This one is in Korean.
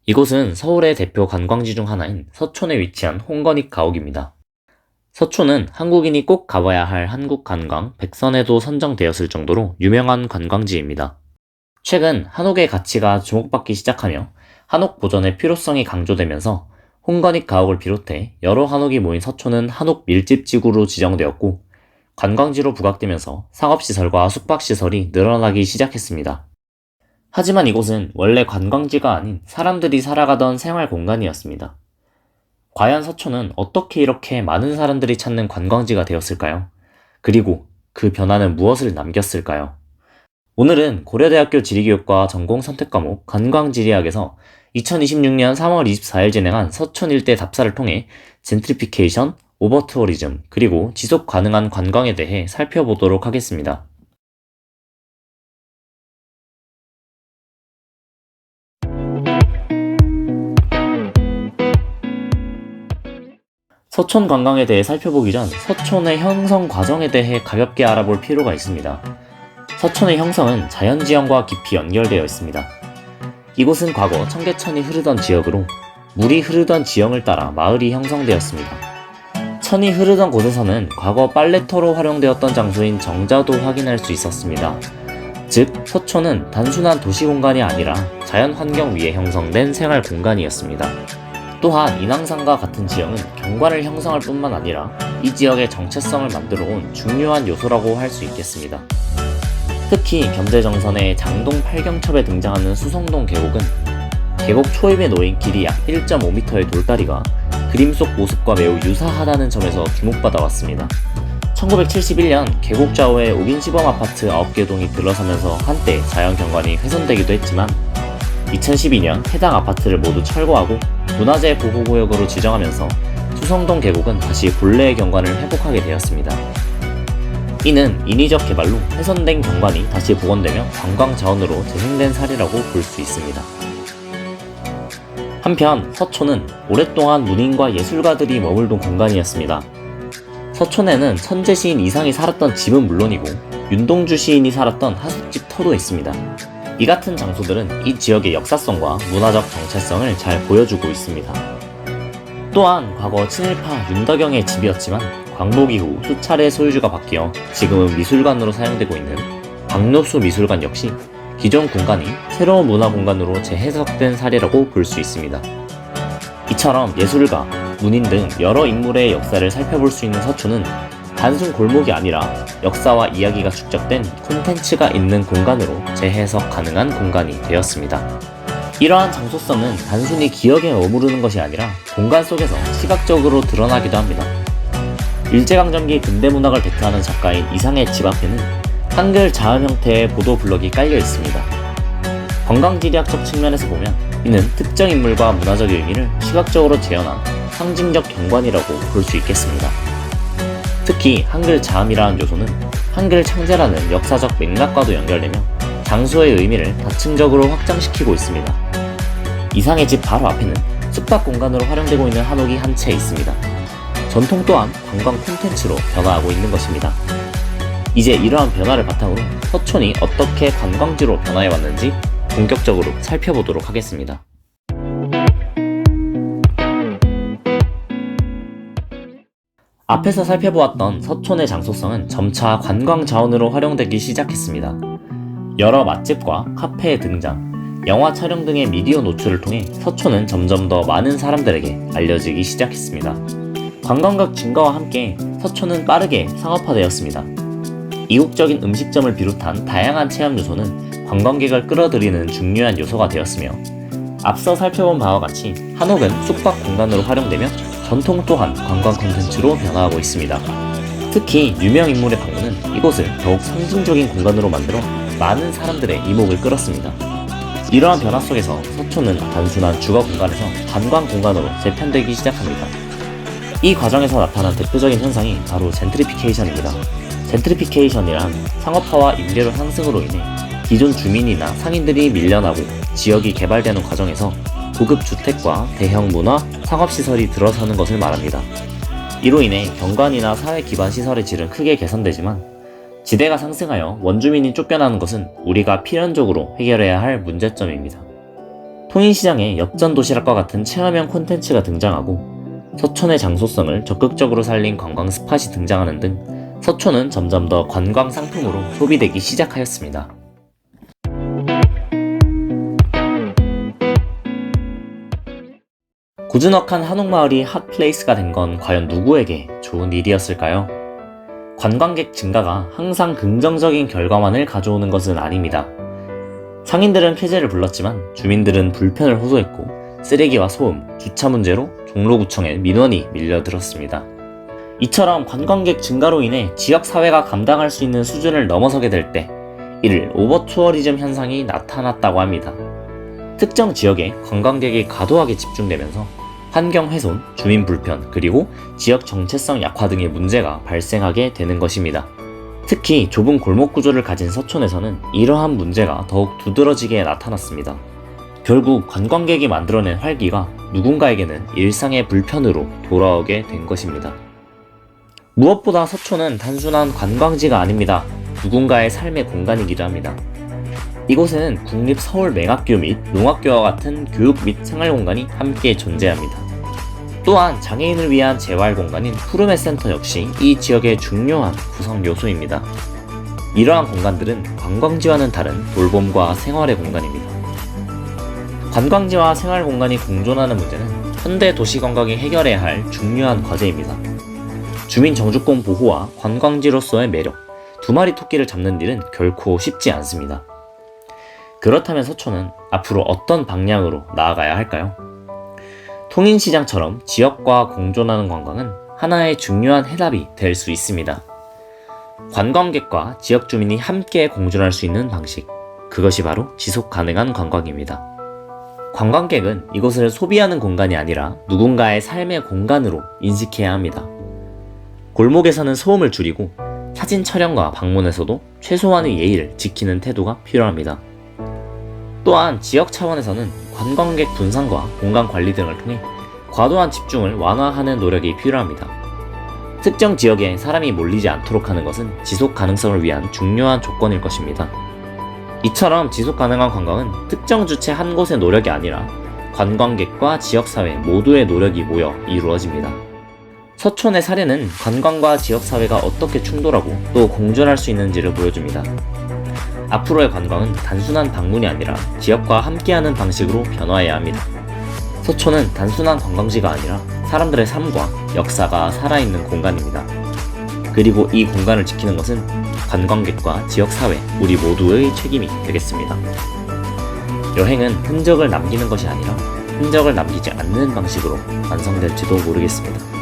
이곳은 서울의 대표 관광지 중 하나인 서촌에 위치한 홍건익 가옥입니다. 서촌은 한국인이 꼭 가봐야 할 한국 관광 100선에도 선정되었을 정도로 유명한 관광지입니다. 최근 한옥의 가치가 주목받기 시작하며 한옥 보존의 필요성이 강조되면서 홍건익 가옥을 비롯해 여러 한옥이 모인 서촌은 한옥 밀집 지구로 지정되었고, 관광지로 부각되면서 상업시설과 숙박시설이 늘어나기 시작했습니다. 하지만 이곳은 원래 관광지가 아닌 사람들이 살아가던 생활 공간이었습니다. 과연 서촌은 어떻게 이렇게 많은 사람들이 찾는 관광지가 되었을까요? 그리고 그 변화는 무엇을 남겼을까요? 오늘은 고려대학교 지리교육과 전공 선택 과목 관광지리학에서 2026년 3월 24일 진행한 서촌 일대 답사를 통해 젠트리피케이션, 오버투어리즘, 그리고 지속 가능한 관광에 대해 살펴보도록 하겠습니다. 서촌 관광에 대해 살펴보기 전 서촌의 형성 과정에 대해 가볍게 알아볼 필요가 있습니다. 서촌의 형성은 자연지형과 깊이 연결되어 있습니다. 이곳은 과거 청계천이 흐르던 지역으로 물이 흐르던 지형을 따라 마을이 형성되었습니다. 천이 흐르던 곳에서는 과거 빨래터로 활용되었던 장소인 정자도 확인할 수 있었습니다. 즉, 서촌은 단순한 도시 공간이 아니라 자연 환경 위에 형성된 생활 공간이었습니다. 또한 인왕산과 같은 지형은 경관을 형성할 뿐만 아니라 이 지역의 정체성을 만들어 온 중요한 요소라고 할 수 있겠습니다. 특히 겸재정선의 장동 팔경첩에 등장하는 수성동 계곡은 계곡 초입에 놓인 길이 약 1.5m의 돌다리가 그림 속 모습과 매우 유사하다는 점에서 주목받아 왔습니다. 1971년 계곡 좌우에 5긴 시범 아파트 9개 동이 들어서면서 한때 자연 경관이 훼손되기도 했지만 2012년 해당 아파트를 모두 철거하고 문화재 보호구역으로 지정하면서 수성동 계곡은 다시 본래의 경관을 회복하게 되었습니다. 이는 인위적 개발로 훼손된 경관이 다시 복원되며 관광 자원으로 재생된 사례라고 볼 수 있습니다. 한편 서촌은 오랫동안 문인과 예술가들이 머물던 공간이었습니다. 서촌에는 천재 시인 이상이 살았던 집은 물론이고 윤동주 시인이 살았던 하숙집 터도 있습니다. 이 같은 장소들은 이 지역의 역사성과 문화적 정체성을 잘 보여주고 있습니다. 또한 과거 친일파 윤덕영의 집이었지만 광복 이후 수차례 소유주가 바뀌어 지금은 미술관으로 사용되고 있는 박노수 미술관 역시 기존 공간이 새로운 문화 공간으로 재해석된 사례라고 볼 수 있습니다. 이처럼 예술가, 문인 등 여러 인물의 역사를 살펴볼 수 있는 서촌은 단순 골목이 아니라 역사와 이야기가 축적된 콘텐츠가 있는 공간으로 재해석 가능한 공간이 되었습니다. 이러한 장소성은 단순히 기억에 머무르는 것이 아니라 공간 속에서 시각적으로 드러나기도 합니다. 일제강점기 근대문학을 대표하는 작가인 이상의 집 앞에는 한글 자음 형태의 보도블럭이 깔려 있습니다. 관광지리학적 측면에서 보면 이는 특정 인물과 문화적 의미를 시각적으로 재현한 상징적 경관이라고 볼 수 있겠습니다. 특히 한글 자음이라는 요소는 한글 창제라는 역사적 맥락과도 연결되며 장소의 의미를 다층적으로 확장시키고 있습니다. 이상의 집 바로 앞에는 숙박 공간으로 활용되고 있는 한옥이 한 채 있습니다. 전통 또한 관광 콘텐츠로 변화하고 있는 것입니다. 이제 이러한 변화를 바탕으로 서촌이 어떻게 관광지로 변화해왔는지 본격적으로 살펴보도록 하겠습니다. 앞에서 살펴보았던 서촌의 장소성은 점차 관광 자원으로 활용되기 시작했습니다. 여러 맛집과 카페의 등장, 영화 촬영 등의 미디어 노출을 통해 서촌은 점점 더 많은 사람들에게 알려지기 시작했습니다. 관광객 증가와 함께 서촌은 빠르게 상업화되었습니다. 이국적인 음식점을 비롯한 다양한 체험 요소는 관광객을 끌어들이는 중요한 요소가 되었으며, 앞서 살펴본 바와 같이 한옥은 숙박 공간으로 활용되며 전통 또한 관광 콘텐츠로 변화하고 있습니다. 특히 유명 인물의 방문은 이곳을 더욱 상징적인 공간으로 만들어 많은 사람들의 이목을 끌었습니다. 이러한 변화 속에서 서촌은 단순한 주거 공간에서 관광 공간으로 재편되기 시작합니다. 이 과정에서 나타난 대표적인 현상이 바로 젠트리피케이션입니다. 젠트리피케이션이란 상업화와 임대료 상승으로 인해 기존 주민이나 상인들이 밀려나고 지역이 개발되는 과정에서 고급 주택과 대형 문화, 상업시설이 들어서는 것을 말합니다. 이로 인해 경관이나 사회 기반 시설의 질은 크게 개선되지만 지대가 상승하여 원주민이 쫓겨나는 것은 우리가 필연적으로 해결해야 할 문제점입니다. 통인시장에 엽전 도시락과 같은 체험형 콘텐츠가 등장하고 서촌의 장소성을 적극적으로 살린 관광 스팟이 등장하는 등 서촌은 점점 더 관광 상품으로 소비되기 시작하였습니다. 고즈넉한 한옥마을이 핫플레이스가 된 건 과연 누구에게 좋은 일이었을까요? 관광객 증가가 항상 긍정적인 결과만을 가져오는 것은 아닙니다. 상인들은 쾌재를 불렀지만 주민들은 불편을 호소했고 쓰레기와 소음, 주차 문제로 종로구청에 민원이 밀려들었습니다. 이처럼 관광객 증가로 인해 지역사회가 감당할 수 있는 수준을 넘어서게 될 때 이를 오버투어리즘 현상이 나타났다고 합니다. 특정 지역에 관광객이 과도하게 집중되면서 환경 훼손, 주민 불편, 그리고 지역 정체성 약화 등의 문제가 발생하게 되는 것입니다. 특히 좁은 골목 구조를 가진 서촌에서는 이러한 문제가 더욱 두드러지게 나타났습니다. 결국 관광객이 만들어낸 활기가 누군가에게는 일상의 불편으로 돌아오게 된 것입니다. 무엇보다 서촌은 단순한 관광지가 아닙니다. 누군가의 삶의 공간이기도 합니다. 이곳에는 국립서울맹학교 및 농학교와 같은 교육 및 생활공간이 함께 존재합니다. 또한 장애인을 위한 재활공간인 푸르메 센터 역시 이 지역의 중요한 구성 요소입니다. 이러한 공간들은 관광지와는 다른 돌봄과 생활의 공간입니다. 관광지와 생활공간이 공존하는 문제는 현대 도시관광이 해결해야 할 중요한 과제입니다. 주민 정주권 보호와 관광지로서의 매력, 두 마리 토끼를 잡는 일은 결코 쉽지 않습니다. 그렇다면 서촌은 앞으로 어떤 방향으로 나아가야 할까요? 통인시장처럼 지역과 공존하는 관광은 하나의 중요한 해답이 될 수 있습니다. 관광객과 지역 주민이 함께 공존할 수 있는 방식, 그것이 바로 지속 가능한 관광입니다. 관광객은 이곳을 소비하는 공간이 아니라 누군가의 삶의 공간으로 인식해야 합니다. 골목에서는 소음을 줄이고 사진 촬영과 방문에서도 최소한의 예의를 지키는 태도가 필요합니다. 또한 지역 차원에서는 관광객 분산과 공간 관리 등을 통해 과도한 집중을 완화하는 노력이 필요합니다. 특정 지역에 사람이 몰리지 않도록 하는 것은 지속 가능성을 위한 중요한 조건일 것입니다. 이처럼 지속 가능한 관광은 특정 주체 한 곳의 노력이 아니라 관광객과 지역사회 모두의 노력이 모여 이루어집니다. 서촌의 사례는 관광과 지역사회가 어떻게 충돌하고 또 공존할 수 있는지를 보여줍니다. 앞으로의 관광은 단순한 방문이 아니라 지역과 함께하는 방식으로 변화해야 합니다. 서촌은 단순한 관광지가 아니라 사람들의 삶과 역사가 살아있는 공간입니다. 그리고 이 공간을 지키는 것은 관광객과 지역사회, 우리 모두의 책임이 되겠습니다. 여행은 흔적을 남기는 것이 아니라 흔적을 남기지 않는 방식으로 완성될지도 모르겠습니다.